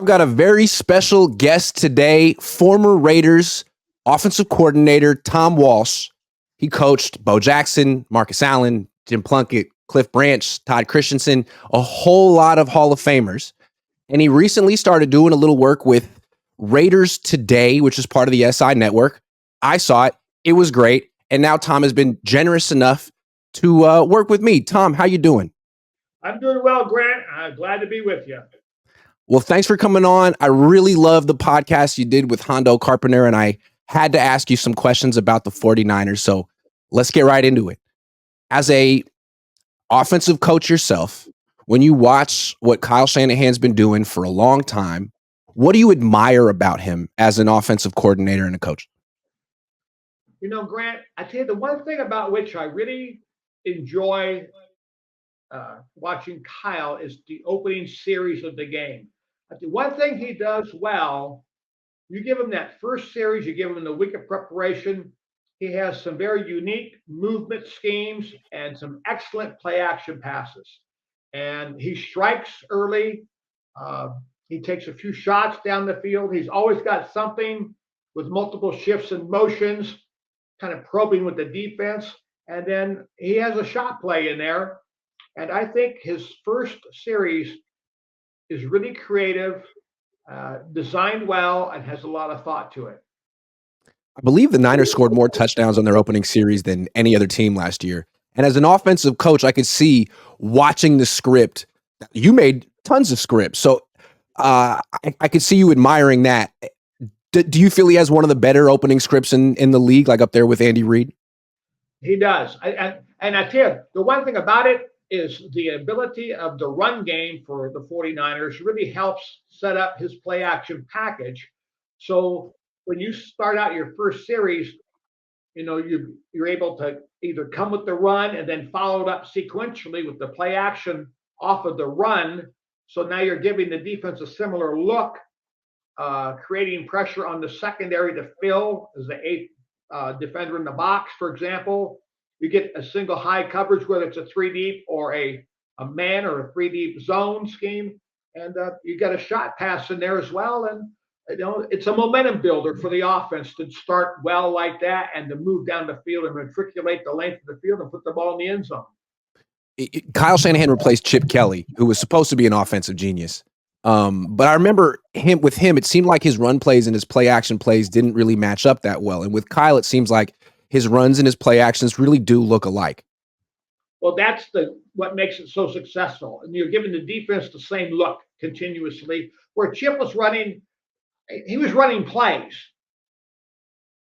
I've got a very special guest today, former Raiders offensive coordinator Tom Walsh. He coached Bo Jackson, Marcus Allen, Jim Plunkett, Cliff Branch, Todd Christensen, a whole lot of Hall of Famers. And he recently started doing a little work with Raiders Today, which is part of the SI network. I saw it. It was great. And now Tom has been generous enough to work with me. Tom, how you doing? I'm doing well, Grant. Glad to be with you. Well, thanks for coming on. I really love the podcast you did with Hondo Carpenter, and I had to ask you some questions about the 49ers. So let's get right into it. As a offensive coach yourself, when you watch what Kyle Shanahan's been doing for a long time, what do you admire about him as an offensive coordinator and a coach? You know, Grant, I tell you, the one thing about which I really enjoy watching Kyle is the opening series of the game. The one thing he does well, you give him that first series, you give him the week of preparation. He has some very unique movement schemes and some excellent play action passes. And he strikes early. He takes a few shots down the field. He's always got something with multiple shifts and motions, kind of probing with the defense. And then he has a shot play in there. And I think his first series is really creative, designed well, and has a lot of thought to it. I believe the Niners scored more touchdowns on their opening series than any other team last year. And as an offensive coach, I could see watching the script. You made tons of scripts. So I could see you admiring that. Do you feel he has one of the better opening scripts in the league, like up there with Andy Reid? He does. And I tell you, the one thing about it is the ability of the run game for the 49ers really helps set up his play action package. So when you start out your first series, you know, you're able to either come with the run and then follow it up sequentially with the play action off of the run. So now you're giving the defense a similar look, creating pressure on the secondary to fill as the eighth defender in the box, for example. You get a single high coverage, whether it's a 3 deep or a man or a 3 deep zone scheme. And you got a shot pass in there as well. And, you know, it's a momentum builder for the offense to start well like that and to move down the field and matriculate the length of the field and put the ball in the end zone. Kyle Shanahan replaced Chip Kelly, who was supposed to be an offensive genius. But I remember with him, it seemed like his run plays and his play action plays didn't really match up that well. And with Kyle, it seems like his runs and his play actions really do look alike. Well, that's what makes it so successful. And you're giving the defense the same look continuously. Where Chip was running, he was running plays,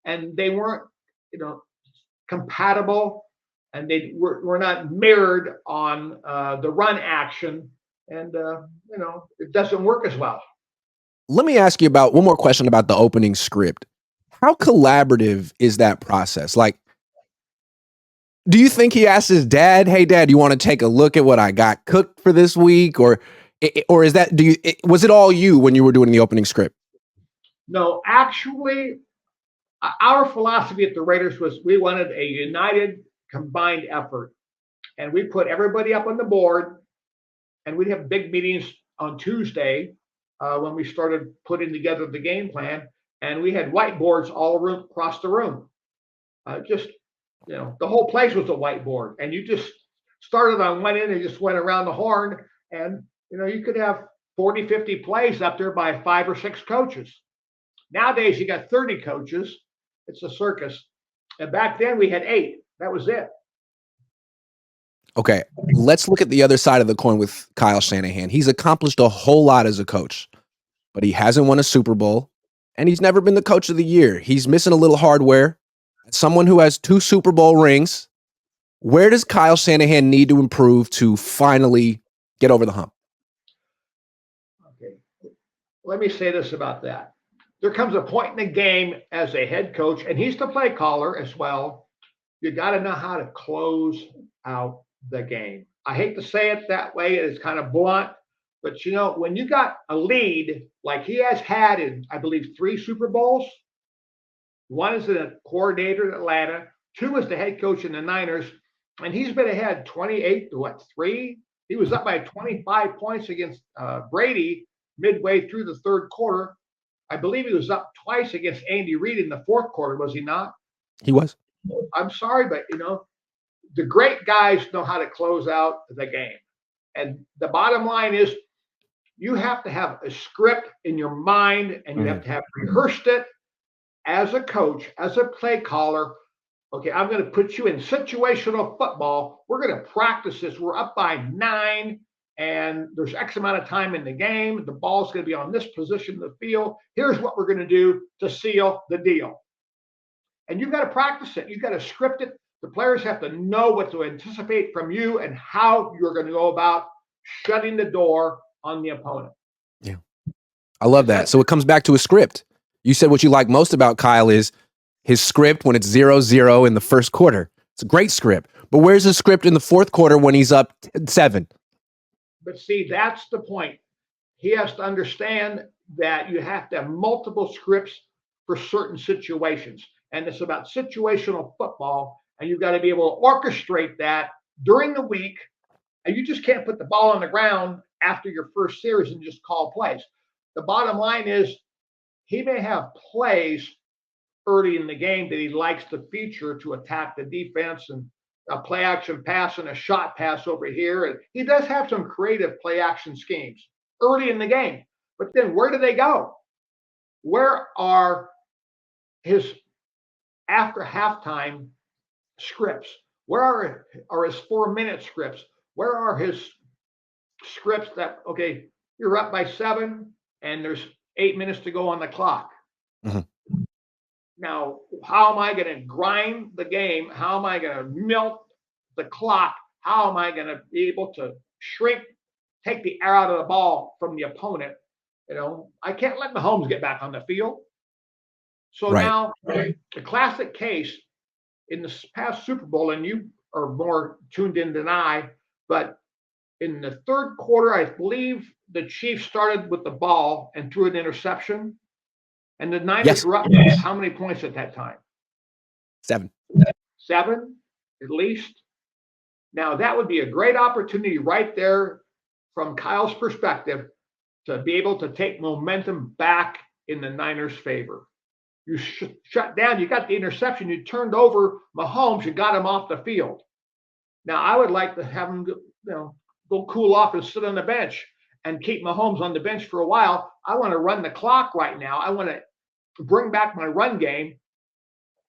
and they weren't, you know, compatible, and they were not mirrored on the run action, and you know, it doesn't work as well. Let me ask you about one more question about the opening script. How collaborative is that process? Like, do you think he asked his dad, "Hey, Dad, you want to take a look at what I got cooked for this week," or is that was it all you when you were doing the opening script? No, actually, our philosophy at the Raiders was we wanted a united, combined effort, and we put everybody up on the board, and we'd have big meetings on Tuesday when we started putting together the game plan. And we had whiteboards all across the room. Just, you know, the whole place was a whiteboard. And you just started on one end and just went around the horn. And, you know, you could have 40, 50 plays up there by 5 or 6 coaches. Nowadays, you got 30 coaches. It's a circus. And back then, we had 8. That was it. Okay, let's look at the other side of the coin with Kyle Shanahan. He's accomplished a whole lot as a coach, but he hasn't won a Super Bowl. And he's never been the coach of the year. He's missing a little hardware. Someone who has 2 Super Bowl rings. Where does Kyle Shanahan need to improve to finally get over the hump? Okay. Let me say this about that. There comes a point in the game as a head coach, and he's the play caller as well. You got to know how to close out the game. I hate to say it that way. It's kind of blunt. But, you know, when you got a lead like he has had in, I believe, 3 Super Bowls, one is a coordinator in Atlanta, 2 is the head coach in the Niners, and he's been ahead 28 to 3? He was up by 25 points against Brady midway through the third quarter. I believe he was up twice against Andy Reid in the fourth quarter, was he not? He was. I'm sorry, but the great guys know how to close out the game. And the bottom line is you have to have a script in your mind and you have to have rehearsed it as a coach, as a play caller. Okay, I'm going to put you in situational football. We're going to practice this. We're up by 9 and there's X amount of time in the game. The ball's going to be on this position of the field. Here's what we're going to do to seal the deal. And you've got to practice it. You've got to script it. The players have to know what to anticipate from you and how you're going to go about shutting the door on the opponent. Yeah. I love that. So it comes back to a script. You said what you like most about Kyle is his script when it's 0-0 in the first quarter. It's a great script. But where's the script in the fourth quarter when he's up 7? But see, that's the point. He has to understand that you have to have multiple scripts for certain situations. And it's about situational football. And you've got to be able to orchestrate that during the week. And you just can't put the ball on the ground after your first series and just call plays. The bottom line is he may have plays early in the game that he likes to feature to attack the defense and a play action pass and a shot pass over here. And he does have some creative play action schemes early in the game. But then where do they go? Where are his after halftime scripts? Where are his 4-minute scripts? Where are his scripts that, okay, you're up by 7 and there's 8 minutes to go on the clock? Mm-hmm. Now, how am I going to grind the game? How am I going to milk the clock? How am I going to be able to take the air out of the ball from the opponent? I can't let Mahomes get back on the field. So now, the classic case in this past Super Bowl, and you are more tuned in than I, but in the third quarter, I believe the Chiefs started with the ball and threw an interception. And the Niners were up how many points at that time? 7. 7, at least. Now, that would be a great opportunity right there from Kyle's perspective to be able to take momentum back in the Niners' favor. You shut down. You got the interception. You turned over Mahomes. You got him off the field. Now, I would like to have him go cool off and sit on the bench and keep Mahomes on the bench for a while. I want to run the clock right now. I want to bring back my run game.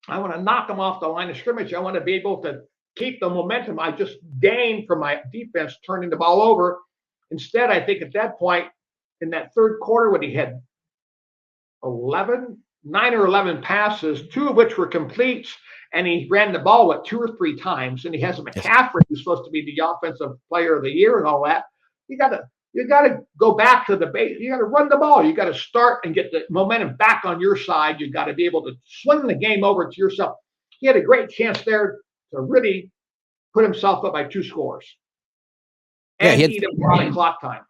I want to knock him off the line of scrimmage. I want to be able to keep the momentum I just gained from my defense turning the ball over. Instead, I think at that point in that third quarter when he had 9 or 11 passes, 2 of which were completes, and he ran the ball 2 or 3 times, and he has a McCaffrey who's supposed to be the offensive player of the year and all that. You got to go back to the base. You got to run the ball. You got to start and get the momentum back on your side. You got to be able to swing the game over to yourself. He had a great chance there to really put himself up by 2 scores and eat up a lot of clock time.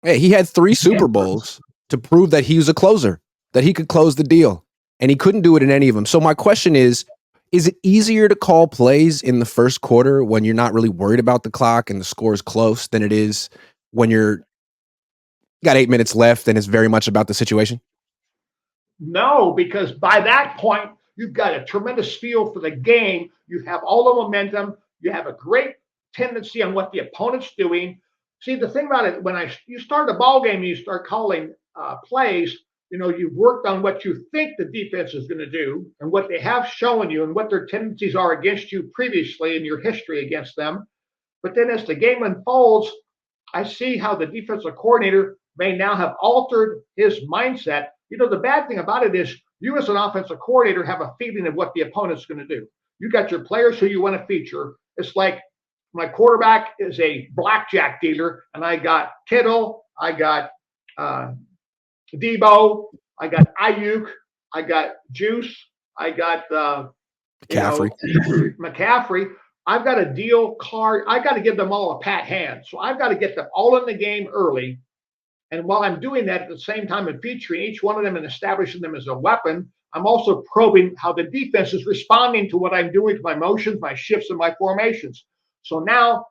Yeah, he had 3 Super Bowls to prove that he was a closer, that he could close the deal, and he couldn't do it in any of them. So my question is it easier to call plays in the first quarter when you're not really worried about the clock and the score is close than it is when you're got 8 minutes left and it's very much about the situation? No, because by that point, you've got a tremendous feel for the game. You have all the momentum. You have a great tendency on what the opponent's doing. See, the thing about it, when you start a ball game and you start calling plays, you've worked on what you think the defense is going to do and what they have shown you and what their tendencies are against you previously in your history against them. But then as the game unfolds, I see how the defensive coordinator may now have altered his mindset. The bad thing about it is you as an offensive coordinator have a feeling of what the opponent's going to do. You got your players who you want to feature. It's like my quarterback is a blackjack dealer, and I got Kittle, I got Debo, I got Ayuk, I got Juice, I got McCaffrey. I've got a deal card. I got to give them all a pat hand. So I've got to get them all in the game early. And while I'm doing that at the same time and featuring each one of them and establishing them as a weapon, I'm also probing how the defense is responding to what I'm doing to my motions, my shifts, and my formations. So now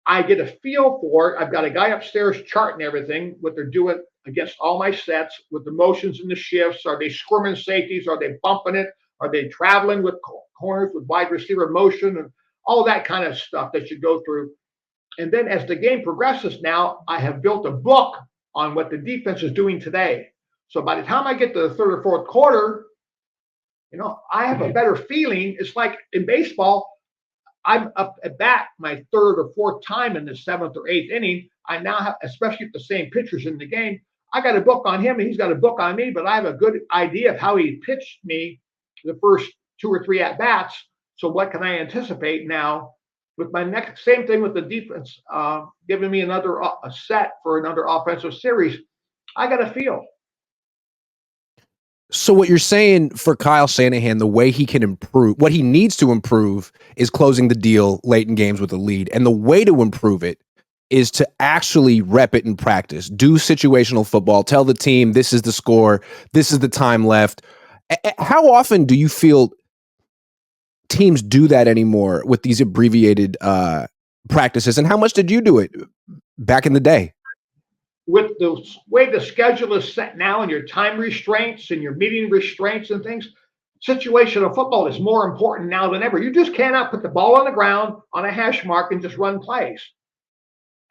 I get a feel for it. I've got a guy upstairs charting everything, what they're doing against all my sets with the motions and the shifts. Are they squirming safeties? Are they bumping it? Are they traveling with corners with wide receiver motion and all that kind of stuff that you go through? And then as the game progresses now, I have built a book on what the defense is doing today. So by the time I get to the third or fourth quarter, I have a better feeling. It's like in baseball, I'm up at bat my third or fourth time in the seventh or eighth inning. I now have, especially if the same pitcher's in the game, I got a book on him and he's got a book on me, but I have a good idea of how he pitched me the first two or three at bats. So what can I anticipate now with my next? Same thing with the defense, giving me another a set for another offensive series. I got a feel. So what you're saying for Kyle Shanahan, the way he can improve, what he needs to improve is closing the deal late in games with a lead. And the way to improve it is to actually rep it in practice, do situational football, tell the team this is the score, this is the time left. How often do you feel teams do that anymore with these abbreviated practices? And how much did you do it back in the day? With the way the schedule is set now and your time restraints and your meeting restraints and things, situational football is more important now than ever. You just cannot put the ball on the ground on a hash mark and just run plays.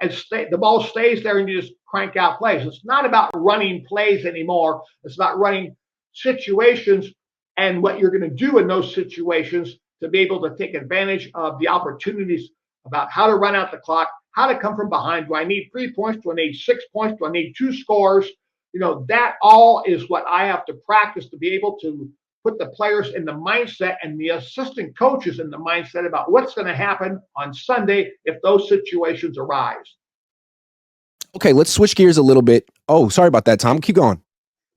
And the ball stays there and you just crank out plays. It's not about running plays anymore. It's about running situations and what you're going to do in those situations to be able to take advantage of the opportunities about how to run out the clock, how to come from behind. Do I need 3 points? Do I need 6 points? Do I need 2 scores? That all is what I have to practice to be able to put the players in the mindset and the assistant coaches in the mindset about what's going to happen on Sunday if those situations arise. Okay, let's switch gears a little bit. Oh, sorry about that, Tom. Keep going.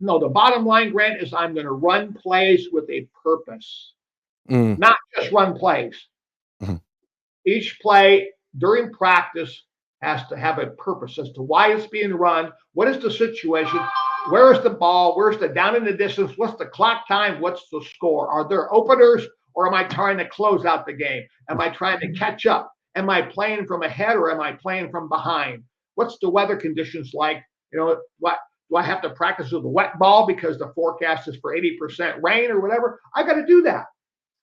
No, the bottom line, Grant, is I'm going to run plays with a purpose, not just run plays. Mm-hmm. Each play during practice has to have a purpose as to why it's being run. What is the situation? Where is the ball? Where's the down in the distance? What's the clock time? What's the score? Are there openers or am I trying to close out the game? Am I trying to catch up? Am I playing from ahead or am I playing from behind? What's the weather conditions like? What do I have to practice with a wet ball because the forecast is for 80% rain or whatever? I got to do that.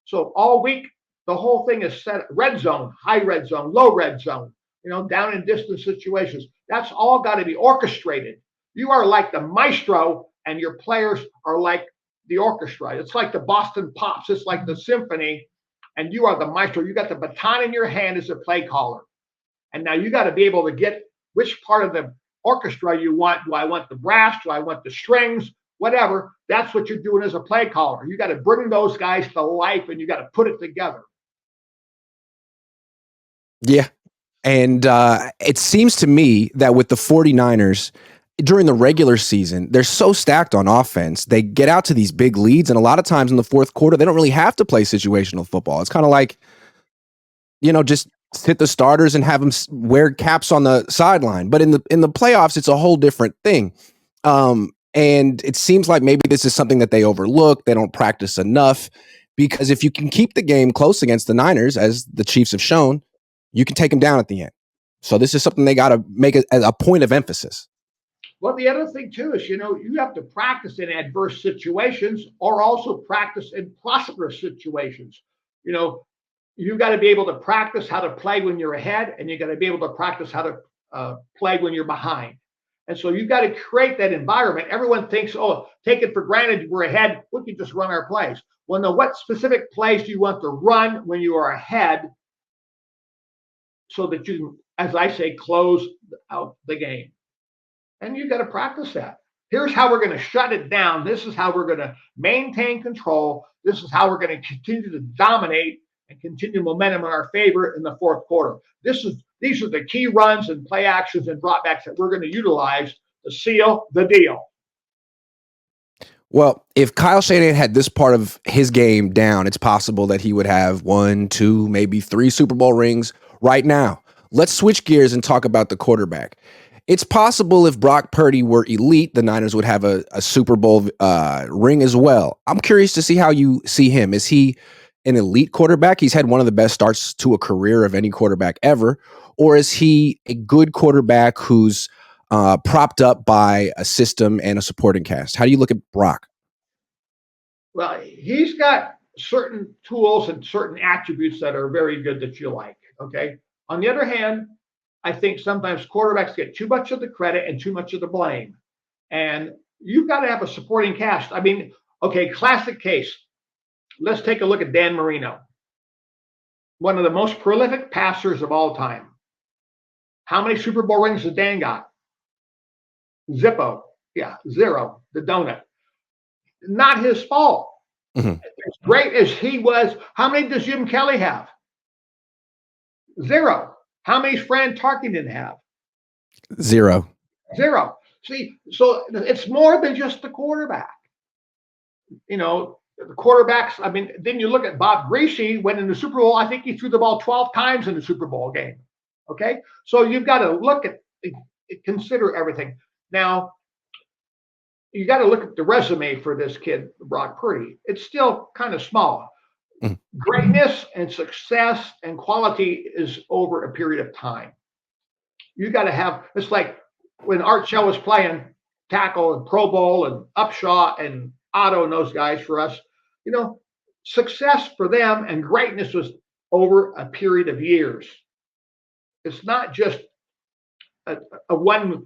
So all week, the whole thing is set red zone, high red zone, low red zone, down in distance situations. That's all got to be orchestrated. You are like the maestro and your players are like the orchestra. It's like the Boston Pops. It's like the symphony and you are the maestro. You got the baton in your hand as a play caller. And now you got to be able to get which part of the orchestra you want. Do I want the brass? Do I want the strings? Whatever. That's what you're doing as a play caller. You got to bring those guys to life and you got to put it together. Yeah. And it seems to me that with the 49ers, during the regular season, they're so stacked on offense. They get out to these big leads, and a lot of times in the fourth quarter, they don't really have to play situational football. It's kind of like, just hit the starters and have them wear caps on the sideline. But in the playoffs, it's a whole different thing. And it seems like maybe this is something that they overlook. They don't practice enough because if you can keep the game close against the Niners, as the Chiefs have shown, you can take them down at the end. So this is something they got to make as a point of emphasis. Well, the other thing, too, is, you have to practice in adverse situations or also practice in prosperous situations. You got to be able to practice how to play when you're ahead, and you got to be able to practice how to play when you're behind. And so you've got to create that environment. Everyone thinks, take it for granted we're ahead. We can just run our plays. Well, no, what specific plays do you want to run when you are ahead so that you can, as I say, close out the game? And you've got to practice that. Here's how we're going to shut it down. This is how we're going to maintain control. This is how we're going to continue to dominate and continue momentum in our favor in the fourth quarter. These are the key runs and play actions and dropbacks that we're going to utilize to seal the deal. Well, if Kyle Shanahan had this part of his game down, it's possible that he would have 1, 2, maybe 3 Super Bowl rings right now. Let's switch gears and talk about the quarterback. It's possible if Brock Purdy were elite, the Niners would have a Super Bowl ring as well. I'm curious to see how you see him. Is he an elite quarterback? He's had one of the best starts to a career of any quarterback ever. Or is he a good quarterback who's propped up by a system and a supporting cast. How do you look at Brock? Well, he's got certain tools and certain attributes that are very good that you like. Okay. On the other hand, I think sometimes quarterbacks get too much of the credit and too much of the blame. And you've got to have a supporting cast. I mean, okay, classic case. Let's take a look at Dan Marino, one of the most prolific passers of all time. How many Super Bowl rings has Dan got? Zippo. Yeah, zero. The donut. Not his fault. Mm-hmm. As great as he was, how many does Jim Kelly have? Zero. How many Fran Tarkenton have? Zero. Zero. See, so it's more than just the quarterback. You know, the quarterbacks, I mean, then you look at Bob Griese, went in the Super Bowl. I think he threw the ball 12 times in the Super Bowl game. Okay. So you've got to look at, consider everything. Now, you got to look at the resume for this kid, Brock Purdy. It's still kind of small. Mm. Greatness and success and quality is over a period of time. You got to have, it's like when Art Shell was playing tackle and Pro Bowl and Upshaw and Otto and those guys for us, you know, success for them and greatness was over a period of years. It's not just a one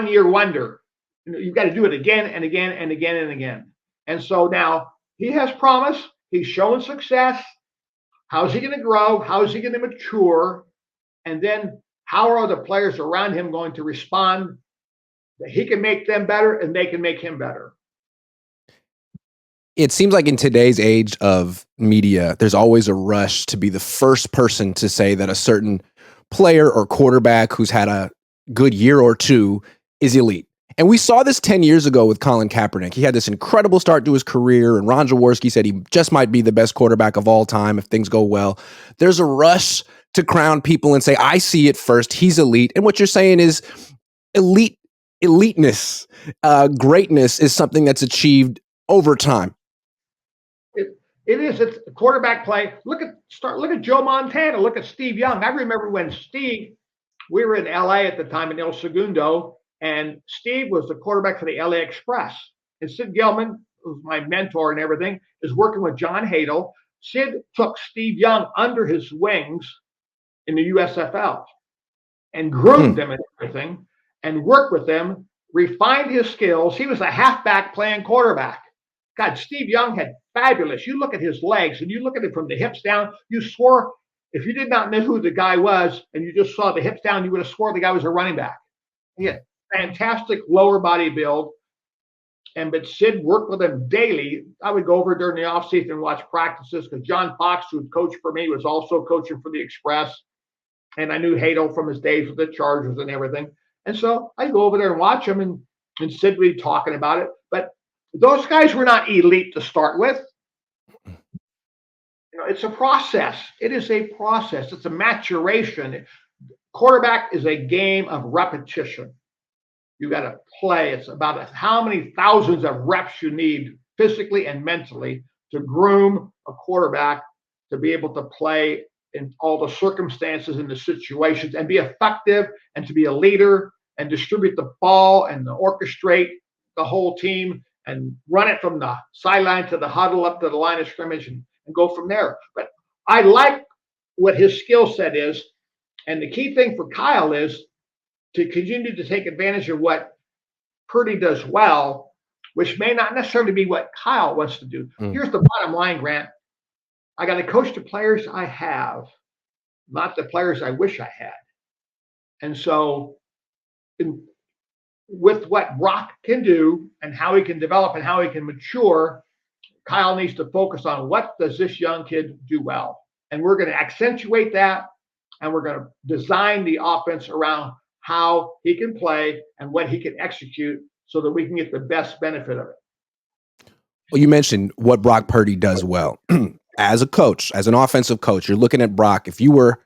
year wonder. You know, you've got to do it again and again and again and again. And so now he has promise. He's shown success. How's he going to grow? How is he going to mature? And then how are the players around him going to respond that he can make them better and they can make him better? It seems like in today's age of media, there's always a rush to be the first person to say that a certain player or quarterback who's had a good year or two is elite. And we saw this 10 years ago with Colin Kaepernick. He had this incredible start to his career, and Ron Jaworski said he just might be the best quarterback of all time if things go well. There's a rush to crown people and say, I see it first. He's elite. And what you're saying is eliteness, greatness is something that's achieved over time. It is. It's quarterback play. Look at Joe Montana. Look at Steve Young. I remember when we were in LA at the time in El Segundo, and Steve was the quarterback for the LA Express. And Sid Gilman, who's my mentor and everything, is working with John Hadel. Sid took Steve Young under his wings in the USFL and groomed them and everything and worked with them, refined his skills. He was a halfback playing quarterback. God, Steve Young had fabulous. You look at his legs and you look at it from the hips down, you swore, if you did not know who the guy was and you just saw the hips down, you would have swore the guy was a running back. He had fantastic lower body build. But Sid worked with him daily. I would go over during the offseason and watch practices because John Fox, who coached for me, was also coaching for the Express. And I knew Hadel from his days with the Chargers and everything. And so I'd go over there and watch him, and Sid would be talking about it. But those guys were not elite to start with. You know, it's a process. It is a process. It's a maturation. Quarterback is a game of repetition. You got to play. It's about how many thousands of reps you need physically and mentally to groom a quarterback to be able to play in all the circumstances and the situations and be effective and to be a leader and distribute the ball and orchestrate the whole team and run it from the sideline to the huddle up to the line of scrimmage and go from there. But I like what his skill set is. And the key thing for Kyle is to continue to take advantage of what Purdy does well, which may not necessarily be what Kyle wants to do. Here's the bottom line, Grant. I got to coach the players I have, not the players I wish I had. And so with what Brock can do and how he can develop and how he can mature, Kyle needs to focus on what does this young kid do well. And we're going to accentuate that, and we're going to design the offense around how he can play and what he can execute so that we can get the best benefit of it. Well, you mentioned what Brock Purdy does well. As a coach, as an offensive coach, you're looking at Brock. If you were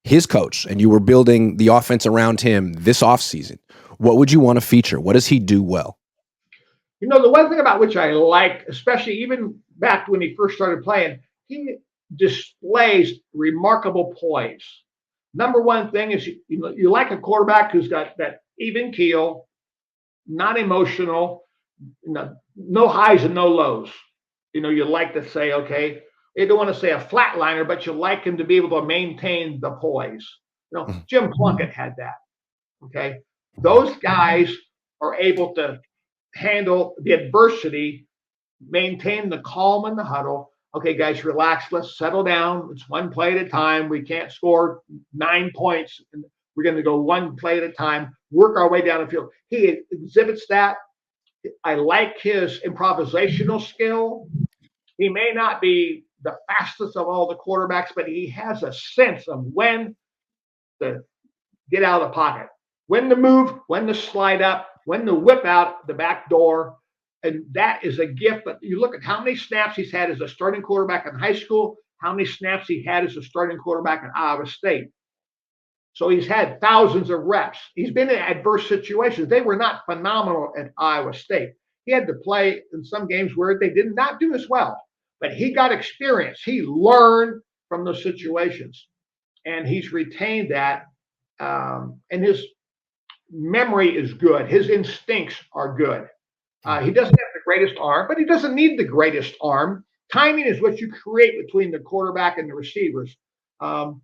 his coach and you were building the offense around him this offseason, what would you want to feature? What does he do well? You know, the one thing about which I like, especially even back when he first started playing, he displays remarkable poise. Number one thing is you like a quarterback who's got that even keel, not emotional, no highs and no lows. You like to say, okay, you don't want to say a flatliner, but you like him to be able to maintain the poise. Jim Plunkett had that. Okay. Those guys are able to handle the adversity, maintain the calm in the huddle. Okay, guys, relax. Let's settle down. It's one play at a time. We can't score 9 points. We're going to go one play at a time, work our way down the field. He exhibits that. I like his improvisational skill. He may not be the fastest of all the quarterbacks, but he has a sense of when to get out of the pocket, when to move, when to slide up, when to whip out the back door. And that is a gift. But you look at how many snaps he's had as a starting quarterback in high school, how many snaps he had as a starting quarterback in Iowa State. So he's had thousands of reps. He's been in adverse situations. They were not phenomenal at Iowa State. He had to play in some games where they did not do as well. But he got experience. He learned from those situations. And he's retained that. And his memory is good. His instincts are good. He doesn't have the greatest arm, but he doesn't need the greatest arm. Timing is what you create between the quarterback and the receivers. Joe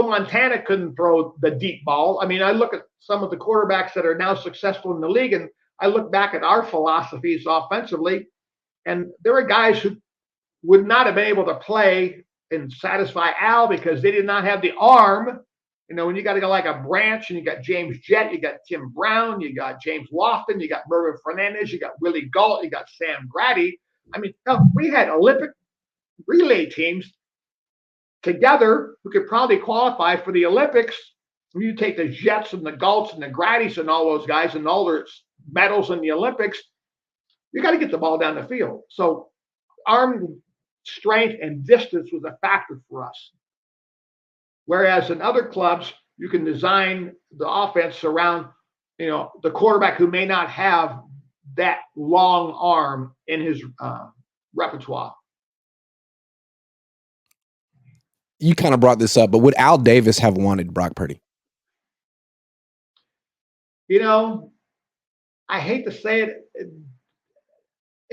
Montana couldn't throw the deep ball. I mean, I look at some of the quarterbacks that are now successful in the league, and I look back at our philosophies offensively, and there are guys who would not have been able to play and satisfy Al because they did not have the arm. When you got a guy like a Branch, and you got James Jett, you got Tim Brown, you got James Lofton, you got Mervyn Fernandez, you got Willie Gault, you got Sam Grady. I mean, we had Olympic relay teams together who could probably qualify for the Olympics. When you take the Jets and the Gaults and the Gradys and all those guys and all their medals in the Olympics, you got to get the ball down the field. So arm strength and distance was a factor for us. Whereas in other clubs, you can design the offense around, the quarterback who may not have that long arm in his repertoire. You kind of brought this up, but would Al Davis have wanted Brock Purdy? I hate to say it,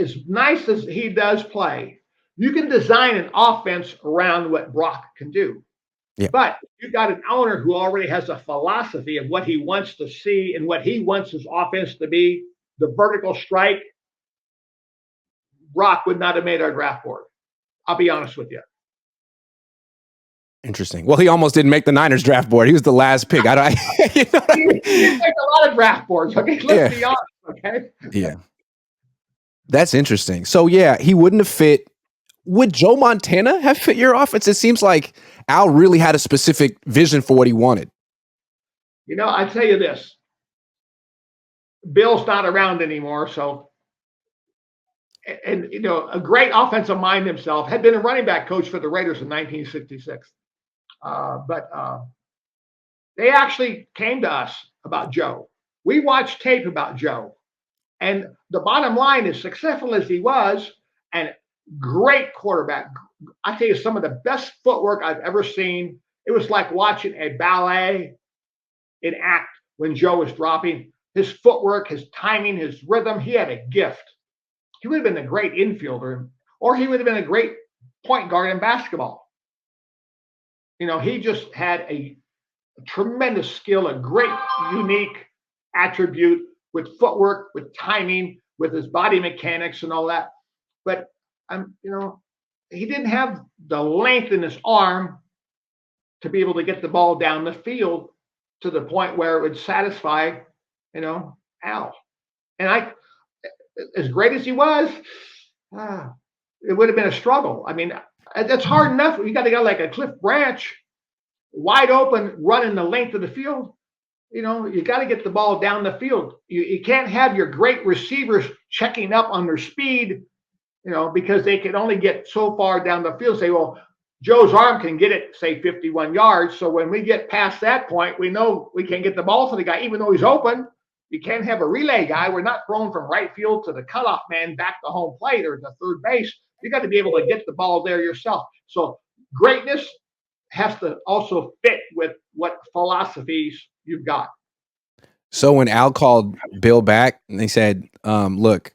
as nice as he does play, you can design an offense around what Brock can do. Yeah. But you got an owner who already has a philosophy of what he wants to see and what he wants his offense to be, the vertical strike. Brock would not have made our draft board. I'll be honest with you. Interesting. Well, he almost didn't make the Niners draft board. He was the last pick. He didn't make a lot of draft boards. Okay, let's be honest. Okay. Yeah. That's interesting. So yeah, he wouldn't have fit. Would Joe Montana have fit your offense? It seems like Al really had a specific vision for what he wanted. I tell you this. Bill's not around anymore, so a great offensive mind himself, had been a running back coach for the Raiders in 1966. But they actually came to us about Joe. We watched tape about Joe. And the bottom line is, successful as he was, and great quarterback. I tell you, some of the best footwork I've ever seen. It was like watching a ballet in act when Joe was dropping. His footwork, his timing, his rhythm, he had a gift. He would have been a great infielder, or he would have been a great point guard in basketball. He just had a tremendous skill, a great, unique attribute with footwork, with timing, with his body mechanics and all that. But he didn't have the length in his arm to be able to get the ball down the field to the point where it would satisfy, Al. And as great as he was, it would have been a struggle. I mean, that's hard enough. You got to go like a Cliff Branch, wide open, running the length of the field. You got to get the ball down the field. You can't have your great receivers checking up on their speed, because they can only get so far down the field. Say, well, Joe's arm can get it, say, 51 yards. So when we get past that point, we know we can get the ball to the guy, even though he's open. You can't have a relay guy. We're not throwing from right field to the cutoff man back to home plate or the third base. You got to be able to get the ball there yourself. So greatness has to also fit with what philosophies you've got. So when Al called Bill back and they said, look,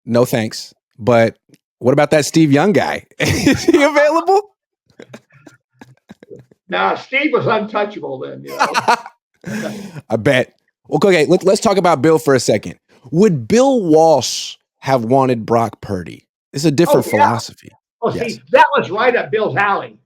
no thanks, but what about that Steve Young guy? Is he available? Now, Steve was untouchable then, I bet. Okay, let's talk about Bill for a second. Would Bill Walsh have wanted Brock Purdy? It's a different philosophy. Oh, Yes. see, that was right up Bill's alley.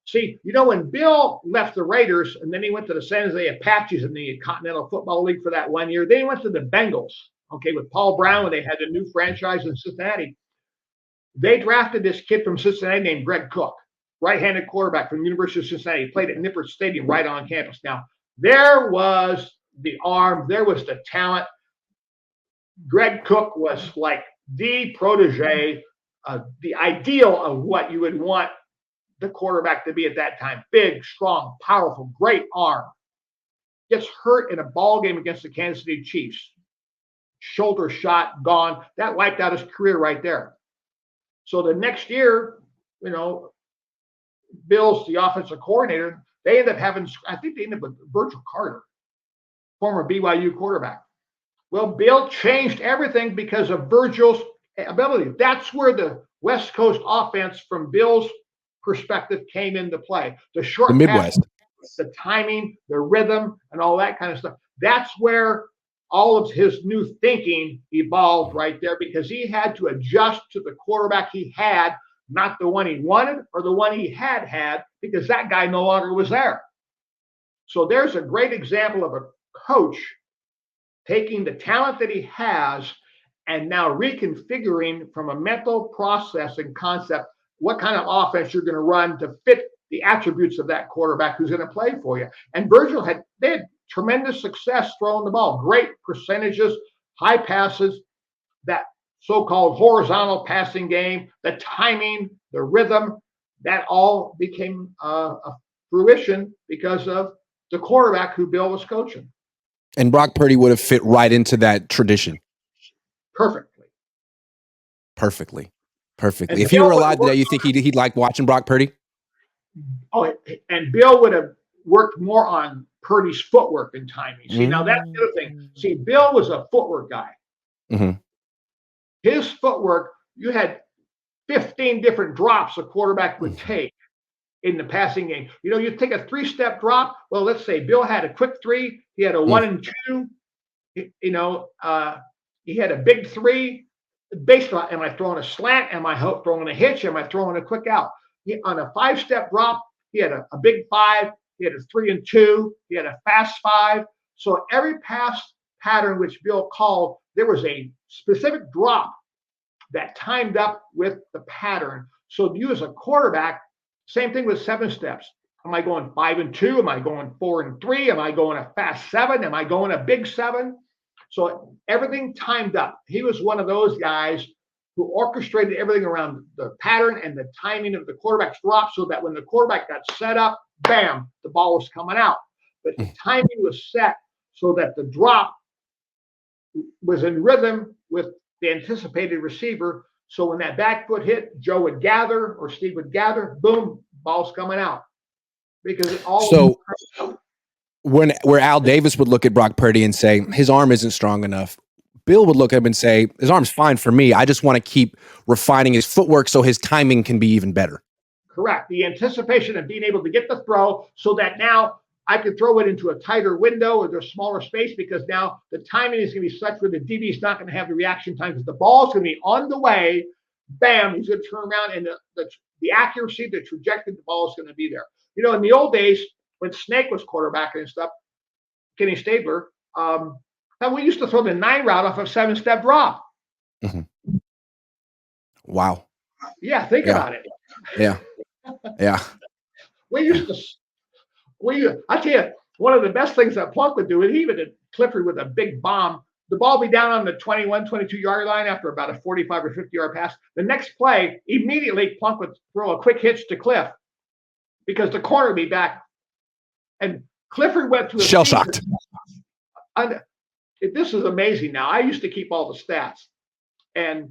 See, when Bill left the Raiders and then he went to the San Jose Apaches in the Continental Football League for that 1 year, then he went to the Bengals, with Paul Brown when they had a new franchise in Cincinnati. They drafted this kid from Cincinnati named Greg Cook, right-handed quarterback from the University of Cincinnati. He played at Nippert Stadium right on campus. Now, there was the arm, there was the talent. Greg Cook was like the protege, the ideal of what you would want the quarterback to be at that time. Big, strong, powerful, great arm. Gets hurt in a ball game against the Kansas City Chiefs. Shoulder shot, gone. That wiped out his career right there. So the next year, Bill's the offensive coordinator. They end up having, I think they end up with Virgil Carter, former BYU quarterback. Well, Bill changed everything because of Virgil's ability. That's where the West Coast offense, from Bill's perspective, came into play. The short Midwest, the timing, the rhythm, and all that kind of stuff. That's where all of his new thinking evolved right there, because he had to adjust to the quarterback he had, not the one he wanted or the one he had, because that guy no longer was there. So there's a great example of a coach taking the talent that he has and now reconfiguring from a mental process and concept what kind of offense you're going to run to fit the attributes of that quarterback who's going to play for you. And Virgil had tremendous success throwing the ball, great percentages, high passes, that so-called horizontal passing game, the timing, the rhythm, that all became a fruition because of the quarterback who Bill was coaching. And Brock Purdy would have fit right into that tradition. Perfectly. And if he were alive today, you think he'd like watching Brock Purdy? Oh, and Bill would have worked more on Purdy's footwork and timing. See, now that's the other thing. See, Bill was a footwork guy. Mm-hmm. His footwork, you had 15 different drops a quarterback would take in the passing game. You take a 3-step drop. Well, let's say Bill had a quick 3. He had a 1 and 2. He had a big 3. Based on, am I throwing a slant? Am I throwing a hitch? Am I throwing a quick out? On a 5-step drop, he had a big 5. He had a 3 and 2. He had a fast 5. So every pass pattern which Bill called, there was a specific drop that timed up with the pattern. So you as a quarterback, same thing with 7 steps. Am I going 5 and 2? Am I going 4 and 3? Am I going a fast 7? Am I going a big 7? So everything timed up. He was one of those guys who orchestrated everything around the pattern and the timing of the quarterback's drop, so that when the quarterback got set up, bam, the ball was coming out. But the timing was set so that the drop was in rhythm with the anticipated receiver. So when that back foot hit, Joe would gather or Steve would gather, boom, ball's coming out. Because it all. So where Al Davis would look at Brock Purdy and say his arm isn't strong enough, Bill would look at him and say his arm's fine for me. I just want to keep refining his footwork so his timing can be even better. Correct. The anticipation of being able to get the throw so that now I could throw it into a tighter window or there's smaller space, because now the timing is going to be such where the DB is not going to have the reaction time, because the ball's going to be on the way. Bam, he's going to turn around, and the accuracy, the trajectory of the ball is going to be there. In the old days when Snake was quarterbacking and stuff, Kenny Stabler, we used to throw the 9 route off a 7-step drop. Mm-hmm. Wow. Yeah, think about it. Yeah. I tell you, one of the best things that Plunk would do, and he would hit Clifford with a big bomb, the ball be down on the 21, 22-yard line after about a 45 or 50-yard pass. The next play, immediately Plunk would throw a quick hitch to Cliff because the corner would be back. And Clifford went through shell-shocked. This is amazing now. I used to keep all the stats. And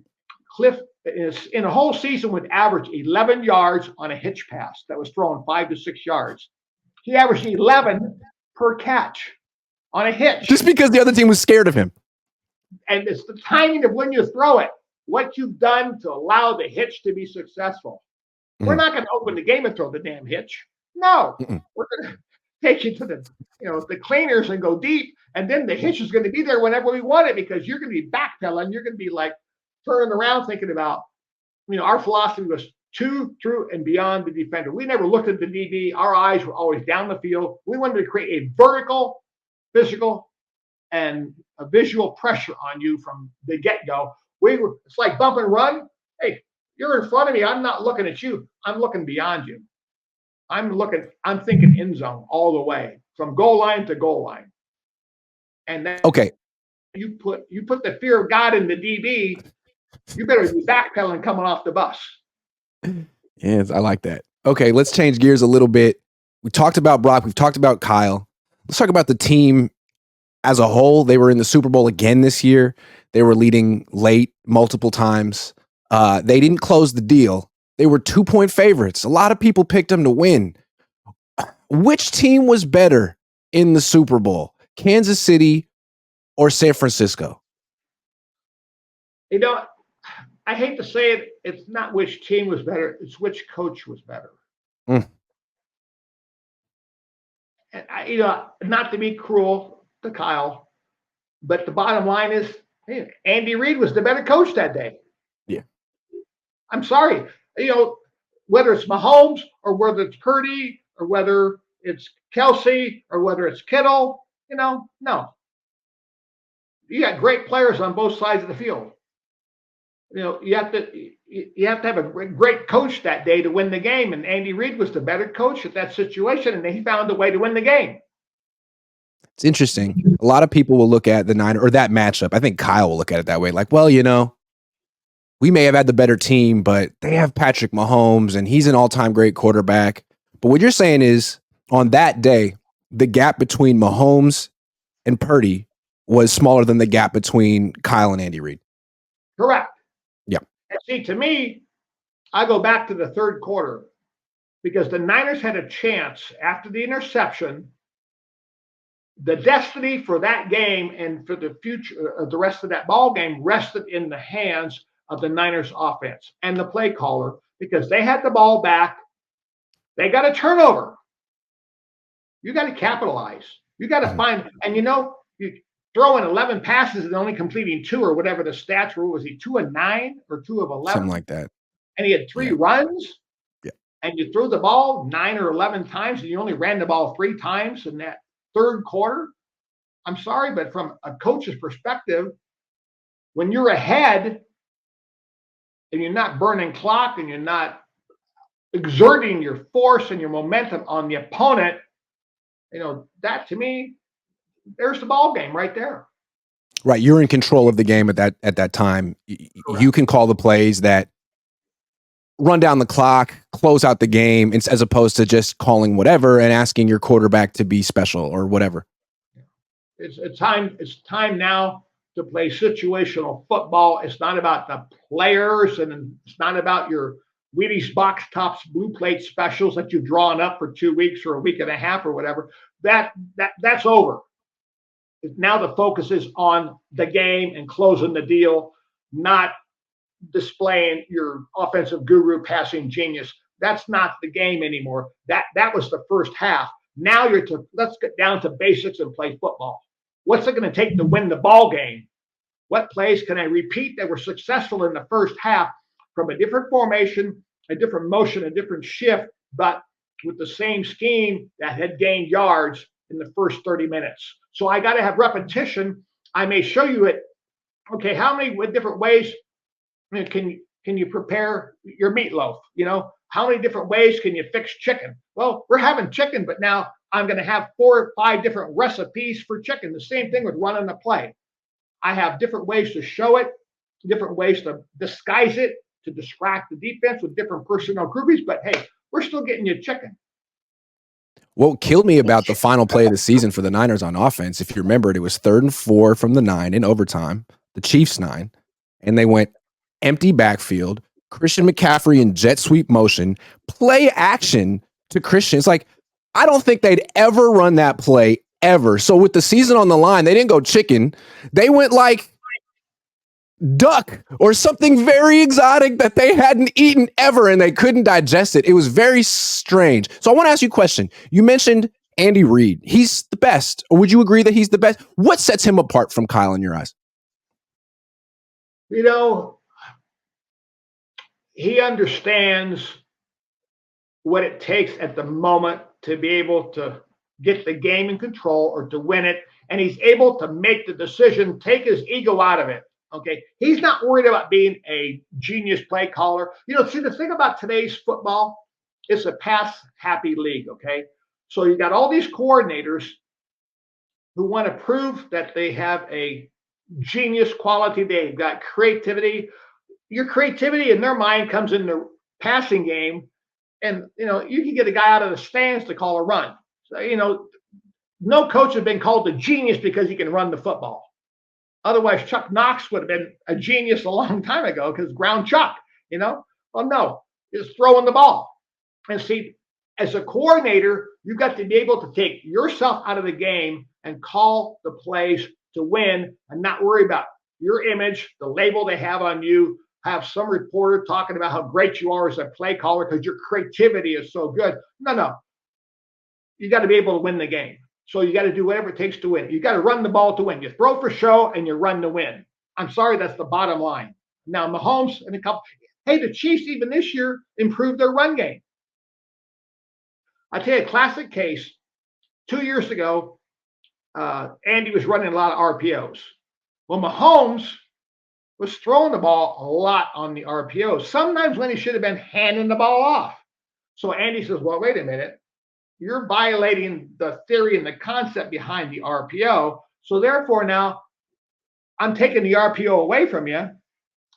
Cliff, in a whole season, would average 11 yards on a hitch pass that was thrown 5 to 6 yards. He averaged 11 per catch on a hitch. Just because the other team was scared of him. And it's the timing of when you throw it, what you've done to allow the hitch to be successful. We're not going to open the game and throw the damn hitch. No, we're going to take you to the cleaners and go deep, and then the hitch is going to be there whenever we want it, because you're going to be backpedaling. You're going to be like turning around thinking about, our philosophy was to, through, and beyond the defender. We never looked at the DB. Our eyes were always down the field. We wanted to create a vertical, physical, and a visual pressure on you from the get-go. It's like bump and run. Hey, you're in front of me. I'm not looking at you. I'm looking beyond you. I'm thinking end zone all the way, from goal line to goal line. And then you put the fear of God in the DB, you better be backpedaling coming off the bus. Yes, I like that. Okay, let's change gears a little bit. We talked about Brock. We've talked about Kyle. Let's talk about the team as a whole. They were in the Super Bowl again this year. They were leading late multiple times. They didn't close the deal. They were 2-point favorites. A lot of people picked them to win. Which team was better in the Super Bowl? Kansas City or San Francisco? I hate to say it, it's not which team was better, it's which coach was better. And not to be cruel to Kyle, but the bottom line is, Andy Reid was the better coach that day. Yeah. I'm sorry. Whether it's Mahomes or whether it's Purdy or whether it's Kelsey or whether it's Kittle, no. You got great players on both sides of the field. You have to have a great coach that day to win the game, and Andy Reid was the better coach at that situation, and he found a way to win the game. It's interesting. A lot of people will look at the Niners or that matchup. I think Kyle will look at it that way. Like, well, we may have had the better team, but they have Patrick Mahomes, and he's an all-time great quarterback. But what you're saying is, on that day, the gap between Mahomes and Purdy was smaller than the gap between Kyle and Andy Reid. Correct. Yeah. And see, to me, I go back to the third quarter, because the Niners had a chance after the interception. The destiny for that game and for the future of the rest of that ball game rested in the hands of the Niners offense and the play caller, because they had the ball back. They got a turnover. You got to capitalize. You got to find, and you throw in 11 passes and only completing 2 or whatever the stats were. Was he 2 of 9 or 2 of 11? Something like that. And he had 3 runs. Yeah. And you threw the ball 9 or 11 times, and you only ran the ball 3 times in that third quarter. I'm sorry, but from a coach's perspective, when you're ahead and you're not burning clock and you're not exerting your force and your momentum on the opponent, that to me, there's the ball game right there. Right, you're in control of the game at that time. Correct. You can call the plays that run down the clock, close out the game, as opposed to just calling whatever and asking your quarterback to be special or whatever. It's time now to play situational football. It's not about the players, and it's not about your Wheaties box tops blue plate specials that you've drawn up for 2 weeks or a week and a half or whatever. That's over. Now the focus is on the game and closing the deal, not displaying your offensive guru passing genius. That's not the game anymore. That was the first half. Now let's get down to basics and play football. What's it going to take to win the ball game? What plays can I repeat that were successful in the first half from a different formation, a different motion, a different shift, but with the same scheme that had gained yards in the first 30 minutes? So I got to have repetition. I may show you it. Okay, how many different ways can you prepare your meatloaf? How many different ways can you fix chicken? Well, we're having chicken, but now I'm going to have 4 or 5 different recipes for chicken. The same thing with running a play. I have different ways to show it, different ways to disguise it, to distract the defense with different personnel groupings. But hey, we're still getting you chicken. What killed me about the final play of the season for the Niners on offense, if you remember it was 3rd and 4 from the 9 in overtime, the Chiefs 9, and they went empty backfield, Christian McCaffrey in jet sweep motion, play action to Christian. It's like, I don't think they'd ever run that play ever. So with the season on the line, they didn't go chicken. They went like duck or something very exotic that they hadn't eaten ever, and they couldn't digest it. It was very strange. So I want to ask you a question. You mentioned Andy Reid. He's the best. Or would you agree that he's the best? What sets him apart from Kyle in your eyes? You know, he understands what it takes at the moment to be able to get the game in control or to win it. And he's able to make the decision, take his ego out of it. Okay. He's not worried about being a genius play caller. You know, see, the thing about today's football, it's a pass happy league. Okay. So you got all these coordinators who want to prove that they have a genius quality. They've got creativity. Your creativity in their mind comes in the passing game. And, you know, you can get a guy out of the stands to call a run. So, you know, no coach has been called a genius because he can run the football. Otherwise, Chuck Knox would have been a genius a long time ago because ground Chuck, you know? Well, no, it's throwing the ball. And see, as a coordinator, you've got to be able to take yourself out of the game and call the plays to win and not worry about your image, the label they have on you, have some reporter talking about how great you are as a play caller because your creativity is so good. No. You got to be able to win the game. So you got to do whatever it takes to win. You got to run the ball to win. You throw for show and you run to win. I'm sorry, that's the bottom line. Now, Mahomes and a couple. Hey, the Chiefs even this year improved their run game. I'll tell you a classic case. 2 years ago, Andy was running a lot of RPOs. Well, Mahomes was throwing the ball a lot on the RPOs, sometimes when he should have been handing the ball off. So Andy says, well, wait a minute. You're violating the theory and the concept behind the RPO. So therefore now I'm taking the RPO away from you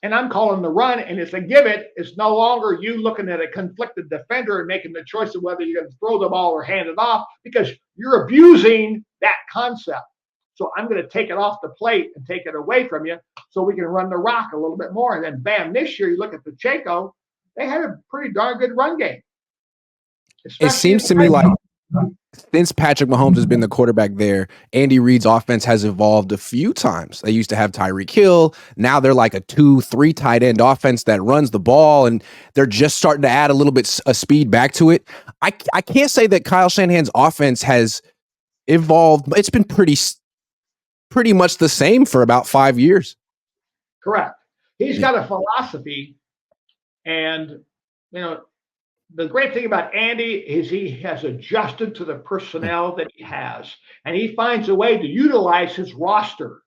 and I'm calling the run, and it's a give it. It's no longer you looking at a conflicted defender and making the choice of whether you're going to throw the ball or hand it off because you're abusing that concept. So I'm going to take it off the plate and take it away from you so we can run the rock a little bit more. And then bam, this year you look at Pacheco, they had a pretty darn good run game. It seems to me like since Patrick Mahomes has been the quarterback there, Andy Reid's offense has evolved a few times. They used to have Tyreek Hill. Now they're like a 2-3 tight end offense that runs the ball, and they're just starting to add a little bit of speed back to it. I can't say that Kyle Shanahan's offense has evolved. It's been pretty much the same for about 5 years. Correct. He's got a philosophy, and you know, the great thing about Andy is he has adjusted to the personnel that he has, and he finds a way to utilize his roster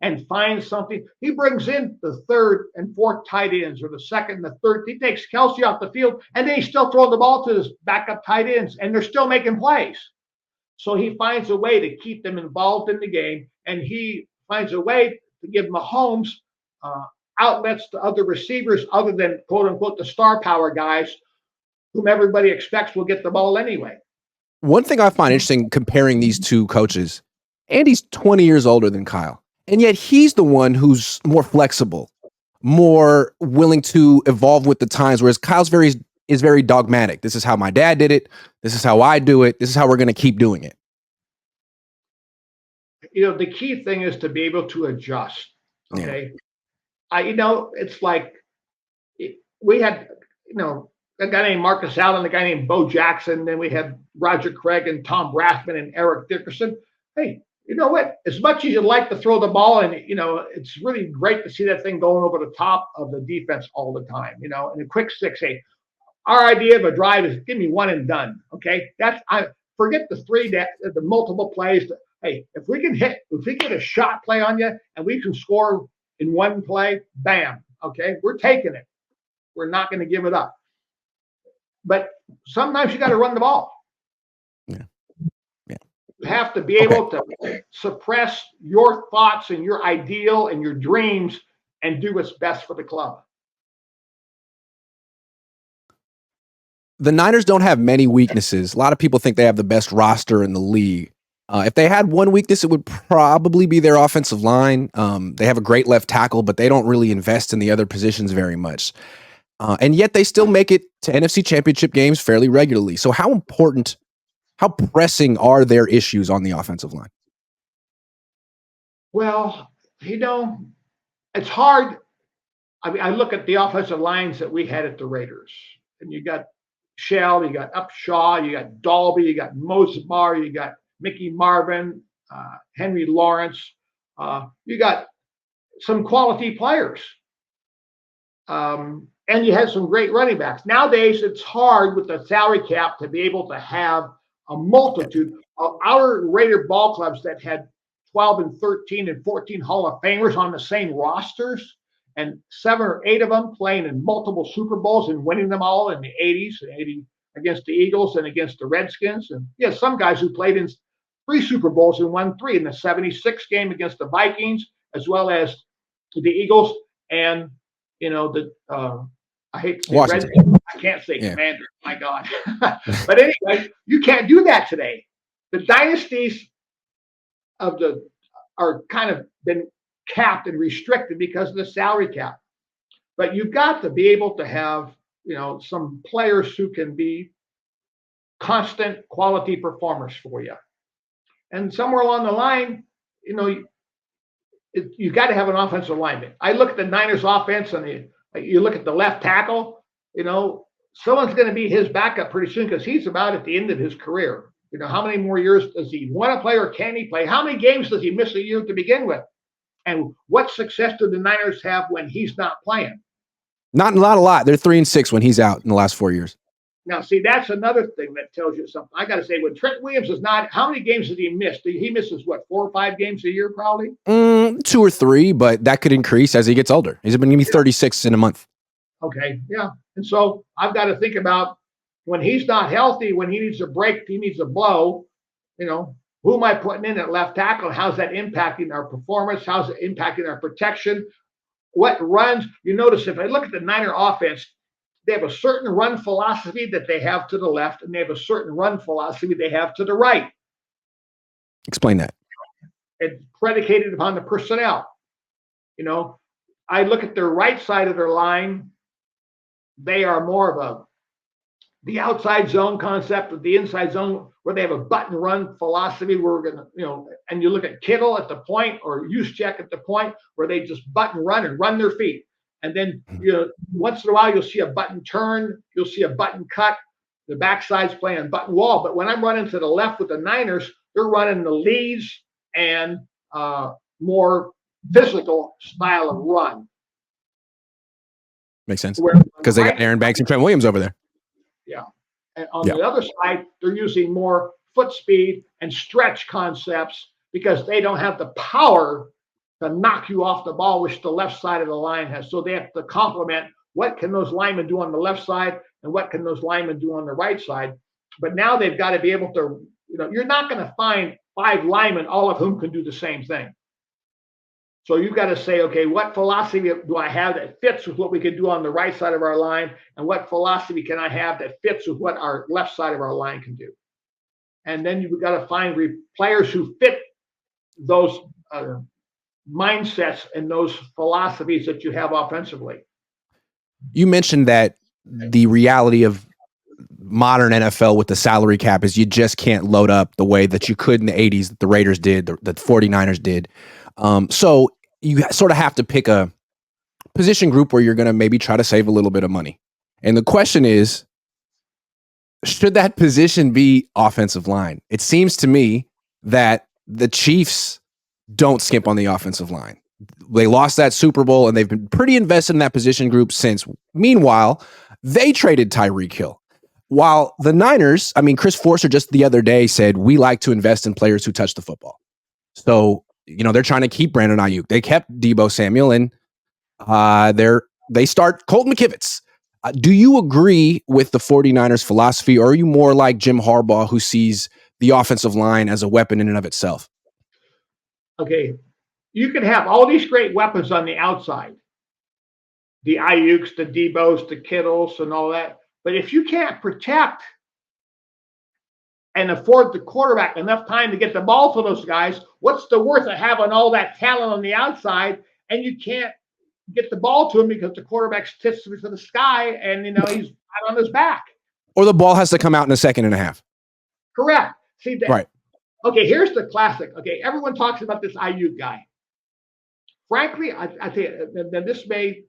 and find something. He brings in the third and fourth tight ends, or the second and the third. He takes Kelsey off the field, and then he's still throwing the ball to his backup tight ends, and they're still making plays. So he finds a way to keep them involved in the game, and he finds a way to give Mahomes outlets to other receivers other than, quote unquote, the star power guys whom everybody expects will get the ball anyway. One thing I find interesting comparing these two coaches, Andy's 20 years older than Kyle, and yet he's the one who's more flexible, more willing to evolve with the times, whereas Kyle's is very dogmatic. This is how my dad did it. This is how I do it. This is how we're going to keep doing it. You know, the key thing is to be able to adjust. Okay. Yeah. It's like we had, a guy named Marcus Allen, a guy named Bo Jackson. Then we had Roger Craig and Tom Rathman and Eric Dickerson. Hey, you know what? As much as you like to throw the ball, and it's really great to see that thing going over the top of the defense all the time. And a quick 6-8. Our idea of a drive is give me one and done. Okay, I forget the multiple plays. Hey, if we get a shot play on you and we can score in one play, bam. Okay, we're taking it. We're not going to give it up. But sometimes you got to run the ball. Yeah. You have to be able to suppress your thoughts and your ideal and your dreams and do what's best for the club. The Niners don't have many weaknesses. A lot of people think they have the best roster in the league. If they had one weakness, it would probably be their offensive line. They have a great left tackle, but they don't really invest in the other positions very much. And yet they still make it to NFC Championship games fairly regularly. So how important How pressing are their issues on the offensive line? Well, it's hard. I mean, I look at the offensive lines that we had at the Raiders, and you got Shell, you got Upshaw, you got Dalby, you got Mosbar, you got Mickey Marvin, Henry Lawrence. You got some quality players. And you had some great running backs. Nowadays, it's hard with the salary cap to be able to have a multitude of our Raider ball clubs that had 12 and 13 and 14 Hall of Famers on the same rosters, and 7 or 8 of them playing in multiple Super Bowls and winning them all in the 80s, 80 against the Eagles and against the Redskins. And some guys who played in 3 Super Bowls and won 3 in the 76 game against the Vikings, as well as the Eagles and I hate to say Redskins. I can't say Commander. My God. But anyway, you can't do that today. The dynasties are kind of been capped and restricted because of the salary cap. But you've got to be able to have, some players who can be constant quality performers for you. And somewhere along the line, you got to have an offensive lineman. I look at the Niners offense and you look at the left tackle, someone's going to be his backup pretty soon because he's about at the end of his career. How many more years does he want to play or can he play? How many games does he miss a year to begin with? And what success do the Niners have when he's not playing? Not a lot. They're 3-6 when he's out in the last 4 years. Now, see, that's another thing that tells you something. I got to say, when Trent Williams is not, how many games did he miss? He misses, 4 or 5 games a year, probably? 2 or 3, but that could increase as he gets older. He's going to be 36 in a month. Okay, yeah. And so I've got to think about when he's not healthy, when he needs a break, he needs a blow, who am I putting in at left tackle? How's that impacting our performance? How's it impacting our protection? What runs? You notice if I look at the Niner offense, they have a certain run philosophy that they have to the left, and they have a certain run philosophy they have to the right. Explain that. It's predicated upon the personnel. I look at their right side of their line. They are more of the outside zone concept of the inside zone, where they have a button run philosophy where we're going to, and you look at Kittle at the point or Juszczyk at the point where they just button run and run their feet. And then, once in a while, you'll see a button turn, you'll see a button cut. The backside's playing button wall. But when I'm running to the left with the Niners, they're running the leads and more physical style of run. Makes sense. Because they got Aaron Banks and Trent Williams over there. Yeah. And on the other side, they're using more foot speed and stretch concepts because they don't have the power to knock you off the ball, which the left side of the line has. So they have to complement what can those linemen do on the left side and what can those linemen do on the right side. But now they've got to be able to, you're not going to find 5 linemen, all of whom can do the same thing. So you've got to say, okay, what philosophy do I have that fits with what we can do on the right side of our line? And what philosophy can I have that fits with what our left side of our line can do? And then you've got to find players who fit those mindsets and those philosophies that you have offensively. You mentioned that the reality of modern NFL with the salary cap is you just can't load up the way that you could in the 80s that the Raiders did, the 49ers did. So you sort of have to pick a position group where you're going to maybe try to save a little bit of money. And the question is, should that position be offensive line? It seems to me that the Chiefs don't skimp on the offensive line. They lost that Super Bowl and they've been pretty invested in that position group since. Meanwhile, they traded Tyreek Hill. While the Niners, Chris Forster just the other day said, we like to invest in players who touch the football. So, they're trying to keep Brandon Ayuk. They kept Deebo Samuel and they start Colton McKivitz. Do you agree with the 49ers philosophy, or are you more like Jim Harbaugh, who sees the offensive line as a weapon in and of itself? Okay. You can have all these great weapons on the outside, the Ayuks, the Deebos, the Kittles, and all that. But if you can't protect and afford the quarterback enough time to get the ball to those guys, what's the worth of having all that talent on the outside and you can't get the ball to him because the quarterback's tits to the sky and he's out on his back? Or the ball has to come out in a second and a half. Correct. See that? Right. Okay, here's the classic. Okay, everyone talks about this Ayuk guy. Frankly, I tell you, and this may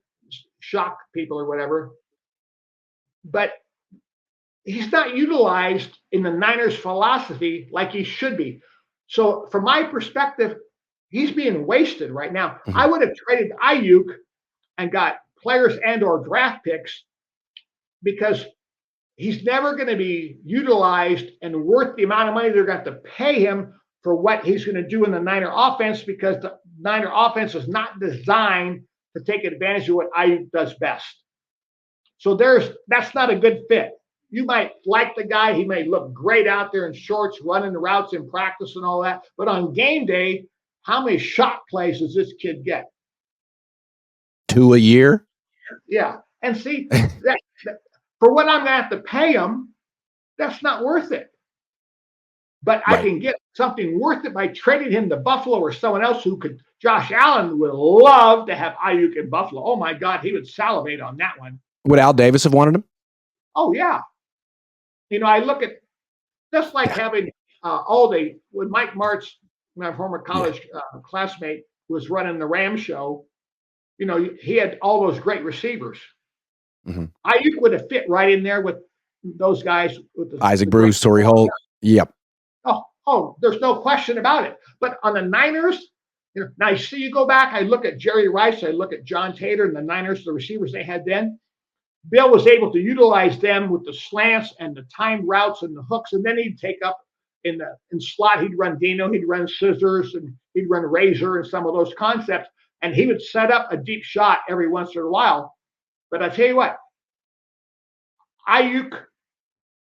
shock people or whatever, but he's not utilized in the Niners' philosophy like he should be. So, from my perspective, he's being wasted right now. Mhm. I would have traded Ayuk and got players and/or draft picks because he's never going to be utilized and worth the amount of money they're going to pay him for what he's going to do in the Niner offense, because the Niner offense is not designed to take advantage of what Ayuk does best. So that's not a good fit. You might like the guy. He may look great out there in shorts, running the routes in practice and all that. But on game day, how many shot plays does this kid get? 2 a year? Yeah. And see, that for what I'm going to have to pay him, that's not worth it. But I can get something worth it by trading him to Buffalo or someone else who could. Josh Allen would love to have Ayuk in Buffalo. Oh, my God, he would salivate on that one. Would Al Davis have wanted him? Oh, yeah. I look at just like having when Mike Martz, my former college classmate, was running the Ram show, he had all those great receivers. Mm-hmm. Ayuk would have fit right in there with those guys. With Isaac Bruce, Torrey Holt. Yep. Oh, there's no question about it. But on the Niners, now you see, you go back, I look at Jerry Rice, I look at John Taylor and the Niners, the receivers they had then. Bill was able to utilize them with the slants and the timed routes and the hooks, and then he'd take up in slot. He'd run Dino, he'd run scissors, and he'd run razor and some of those concepts, and he would set up a deep shot every once in a while. But I tell you what, Ayuk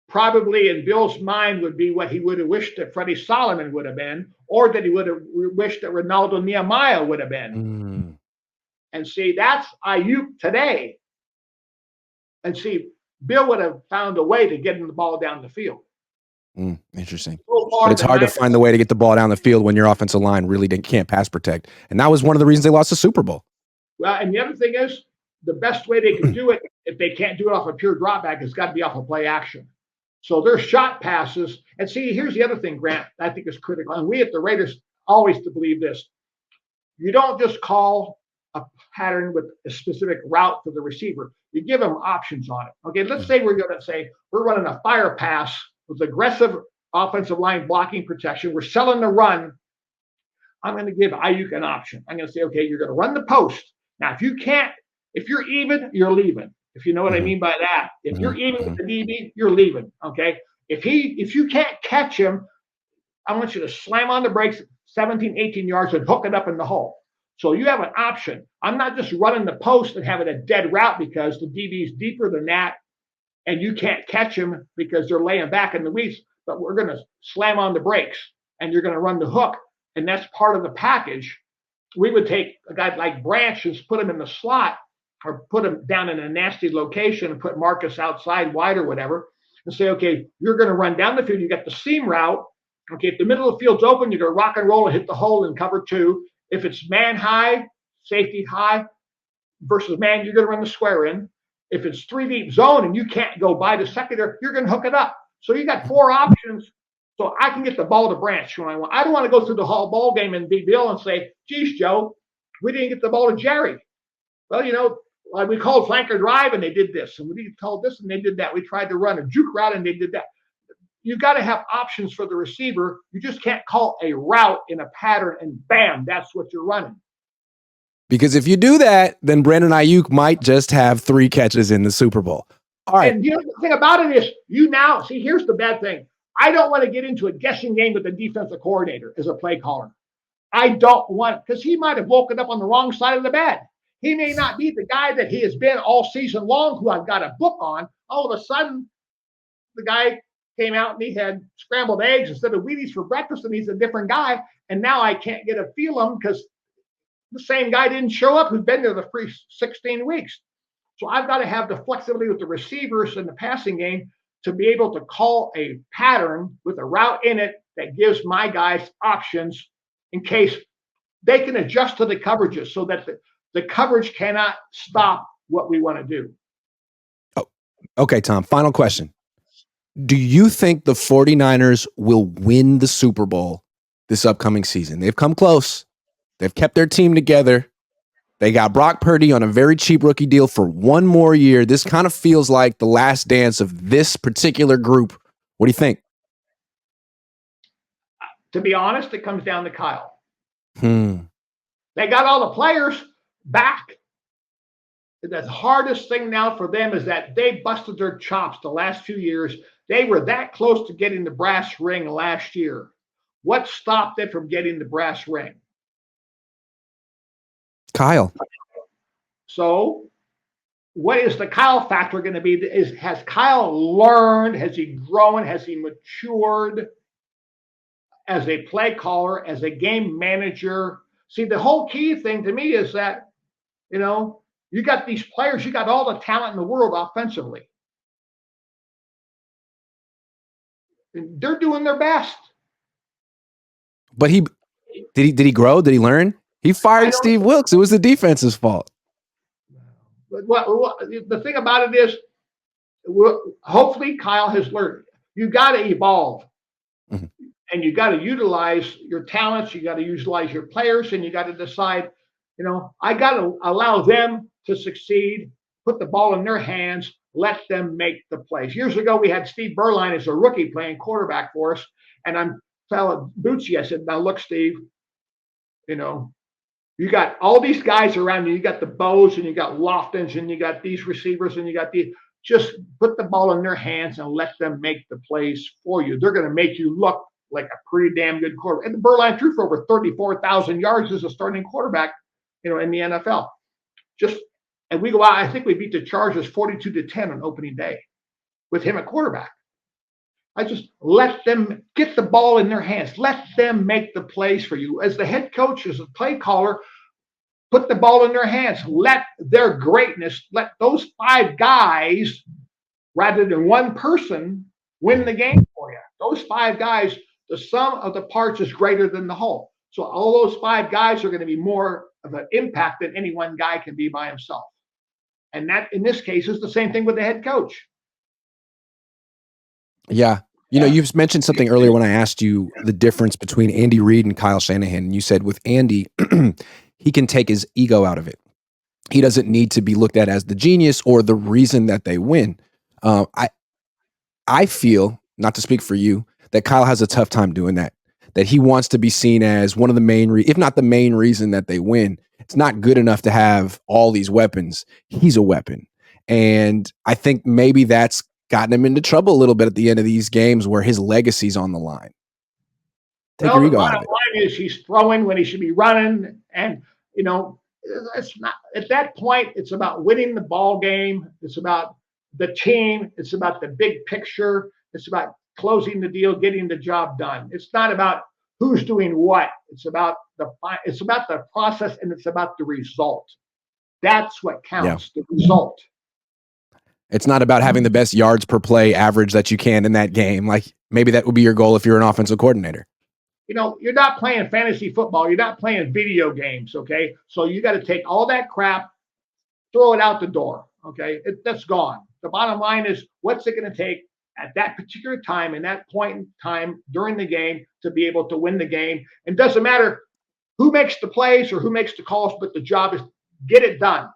probably in Bill's mind would be what he would have wished that Freddie Solomon would have been, or that he would have wished that Ronaldo Nehemiah would have been. And see, that's Ayuk today. And see, Bill would have found a way to get him the ball down the field. Interesting. But it's hard to find the way to get the ball down the field when your offensive line really can't pass protect. And that was one of the reasons they lost the Super Bowl. Well, and the other thing is, the best way they can do it, if they can't do it off a pure dropback, has got to be off of play action. So their shot passes. And see, here's the other thing, Grant, I think is critical. And we at the Raiders always to believe this. You don't just call a pattern with a specific route to the receiver. You give them options on it. Okay, let's say we're running a fire pass with aggressive offensive line blocking protection. We're selling the run. I'm going to give Ayuk an option. I'm going to say, okay, you're going to run the post. Now, if you're even, you're leaving. If you know what I mean by that. If you're even with the DB, you're leaving. Okay. If you can't catch him, I want you to slam on the brakes 17, 18 yards and hook it up in the hole. So you have an option. I'm not just running the post and having a dead route because the DB is deeper than that and you can't catch him because they're laying back in the weeds, but we're going to slam on the brakes and you're going to run the hook. And that's part of the package. We would take a guy like Branch and put him in the slot or put him down in a nasty location and put Marcus outside wide or whatever and say, okay, you're going to run down the field. You got the seam route. Okay, if the middle of the field's open, you're going to rock and roll and hit the hole in cover two. If it's man high, safety high versus man, you're going to run the square in. If it's 3 deep zone and you can't go by the secondary, you're going to hook it up. So you got 4 options. So I can get the ball to Branch when I want. I don't want to go through the whole ball game and be Bill and say, geez, Joe, we didn't get the ball to Jerry. Well, like we called flanker drive and they did this. And we called this and they did that. We tried to run a juke route and they did that. You got to have options for the receiver. You just can't call a route in a pattern and bam, that's what you're running. Because if you do that, then Brandon Ayuk might just have 3 catches in the Super Bowl. All right. And the thing about it is, here's the bad thing. I don't want to get into a guessing game with the defensive coordinator as a play caller. I don't want, because he might have woken up on the wrong side of the bed. He may not be the guy that he has been all season long, who I've got a book on. All of a sudden, the guy came out and he had scrambled eggs instead of Wheaties for breakfast, and he's a different guy. And now I can't get a feel of him because the same guy didn't show up who's been there the free 16 weeks. So I've got to have the flexibility with the receivers in the passing game to be able to call a pattern with a route in it that gives my guys options in case they can adjust to the coverages so that the coverage cannot stop what we want to do. Oh, okay, Tom. Final question. Do you think the 49ers will win the Super Bowl this upcoming season? They've come close. They've kept their team together. They got Brock Purdy on a very cheap rookie deal for one more year. This kind of feels like the last dance of this particular group. What do you think? To be honest, it comes down to Kyle. Hmm. They got all the players back. The hardest thing now for them is that they busted their chops the last 2 years. They were that close to getting the brass ring last year. What stopped them from getting the brass ring? Kyle. So, what is the Kyle factor going to be? Has Kyle learned? Has he grown? Has he matured as a play caller, as a game manager? See, the whole key thing to me is that, you got these players, you got all the talent in the world offensively. And they're doing their best. But did he grow? Did he learn? He fired Steve Wilkes. It was the defense's fault. But the thing about it is, hopefully Kyle has learned. You got to evolve. Mm-hmm. And you got to utilize your talents. You got to utilize your players, and you got to decide, I got to allow them to succeed, put the ball in their hands, let them make the plays. Years ago, we had Steve Berline as a rookie playing quarterback for us, and I'm telling Bucci, I said, now look, Steve, you got all these guys around you. You got the Bows, and you got Loftons, and you got these receivers, and you got these. Just put the ball in their hands and let them make the plays for you. They're going to make you look like a pretty damn good quarterback. And Berline threw for over 34,000 yards as a starting quarterback, in the NFL. And we go out. I think we beat the Chargers 42-10 on opening day with him at quarterback. I just let them get the ball in their hands. Let them make the plays for you. As the head coach, as a play caller, put the ball in their hands. Let their greatness, let those 5 guys, rather than one person, win the game for you. Those 5 guys, the sum of the parts is greater than the whole. So all those 5 guys are going to be more of an impact than any one guy can be by himself. And that, in this case, is the same thing with the head coach. Yeah. You've mentioned something earlier when I asked you the difference between Andy Reid and Kyle Shanahan. And you said with Andy, he can take his ego out of it. He doesn't need to be looked at as the genius or the reason that they win. I feel, not to speak for you, that Kyle has a tough time doing that. That he wants to be seen as one of the main, if not the main reason that they win. It's not good enough to have all these weapons. He's a weapon. And I think maybe that's gotten him into trouble a little bit at the end of these games where his legacy's on the line. Take your ego out of it. The bottom line is he's throwing when he should be running. And, it's not, at that point, it's about winning the ball game. It's about the team. It's about the big picture. It's about closing the deal, getting the job done. It's not about who's doing what. It's about the process, and it's about the result. That's what counts, the result. It's not about having the best yards per play average that you can in that game. Like maybe that would be your goal if you're an offensive coordinator. You're not playing fantasy football. You're not playing video games, okay? So you got to take all that crap, throw it out the door, okay? That's gone. The bottom line is, what's it going to take at that particular time, in that point in time during the game, to be able to win the game? It doesn't matter who makes the plays or who makes the calls, but the job is get it done.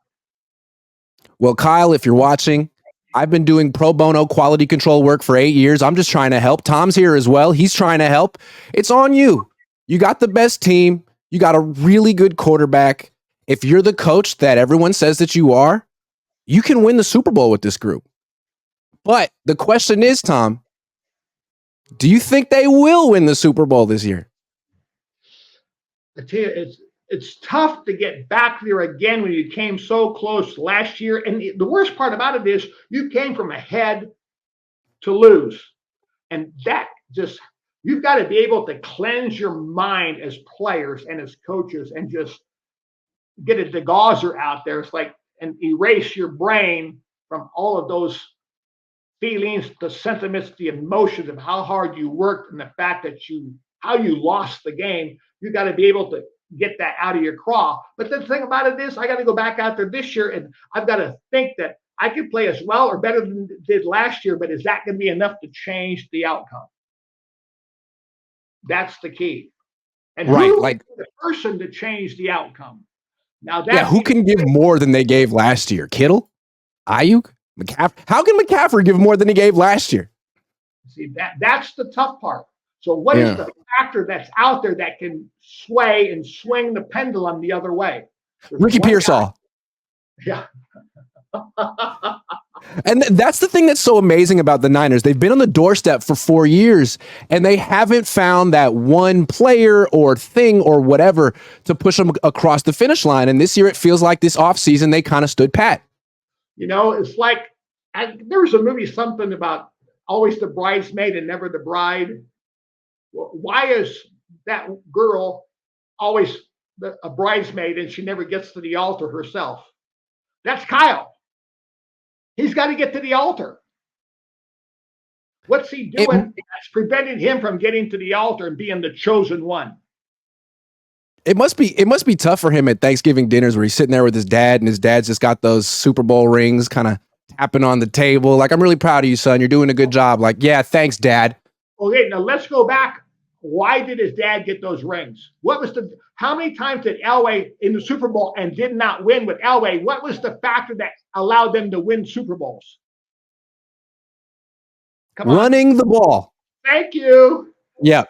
Well, Kyle, if you're watching, I've been doing pro bono quality control work for 8 years. I'm just trying to help. Tom's here as well. He's trying to help. It's on you. You got the best team. You got a really good quarterback. If you're the coach that everyone says that you are, you can win the Super Bowl with this group. But the question is, Tom, do you think they will win the Super Bowl this year? I tell you, it's tough to get back there again when you came so close last year. And the worst part about it is you came from ahead to lose. And that just, you've got to be able to cleanse your mind as players and as coaches and just get a degauser out there. It's like, and erase your brain from all of those feelings, the sentiments, the emotions of how hard you worked and the fact that how you lost the game. You got to be able to get that out of your craw. But the thing about it is, I got to go back out there this year, and I've got to think that I could play as well or better than did last year, but is that going to be enough to change the outcome? That's the key. And Right. who is Like, the person to change the outcome? Now yeah, that's who can give more than they gave last year? Kittle? Ayuk? McCaffrey? How can McCaffrey give more than he gave last year? See, that's the tough part. So what is Yeah. the factor that's out there that can sway and swing the pendulum the other way? There's Ricky one guy- Pearsall. Yeah. And that's the thing that's so amazing about the Niners. They've been on the doorstep for 4 years, and they haven't found that one player or thing or whatever to push them across the finish line. And this year, it feels like this offseason, they kind of stood pat. You know, it's like there was a movie, something about always the bridesmaid and never the bride. Why is that girl always a bridesmaid and she never gets to the altar herself? That's Kyle. He's got to get to the altar. What's he doing that's preventing him from getting to the altar and being the chosen one? It must be tough for him at Thanksgiving dinners where he's sitting there with his dad, and his dad's just got those Super Bowl rings kind of tapping on the table. Like, I'm really proud of you, son. You're doing a good job. Like, yeah, thanks, Dad. Okay, now let's go back. Why did his dad get those rings? How many times did Elway in the Super Bowl and did not win with Elway? What was the factor that allowed them to win Super Bowls? Running the ball. Thank you. Yeah.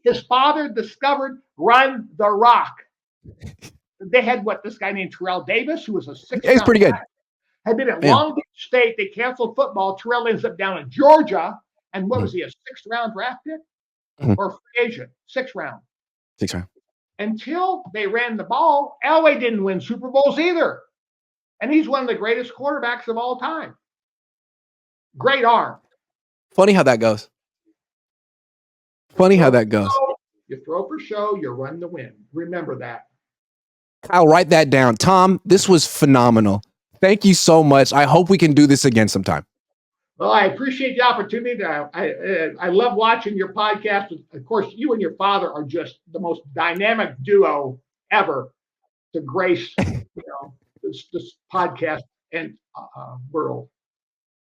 His father discovered run the rock. They had this guy named Terrell Davis, who was a sixth. Yeah, he's pretty good. Had been at Long Beach State. They canceled football. Terrell ends up down in Georgia. And what was he, a sixth-round draft pick? Or free agent? Sixth round. Until they ran the ball, Elway didn't win Super Bowls either. And he's one of the greatest quarterbacks of all time. Great arm. Funny how that goes. You throw for show, you run to win. Remember that. Kyle, write that down. Tom, this was phenomenal. Thank you so much. I hope we can do this again sometime. Well, I appreciate the opportunity. I love watching your podcast. Of course, you and your father are just the most dynamic duo ever to grace this podcast and world.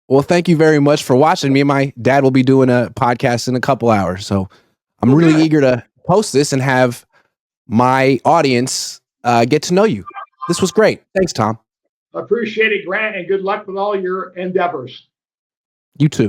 Well, thank you very much for watching. Me and my dad will be doing a podcast in a couple hours. So I'm really eager to post this and have my audience get to know you. This was great. Thanks, Tom. Appreciate it, Grant, and good luck with all your endeavors. You too.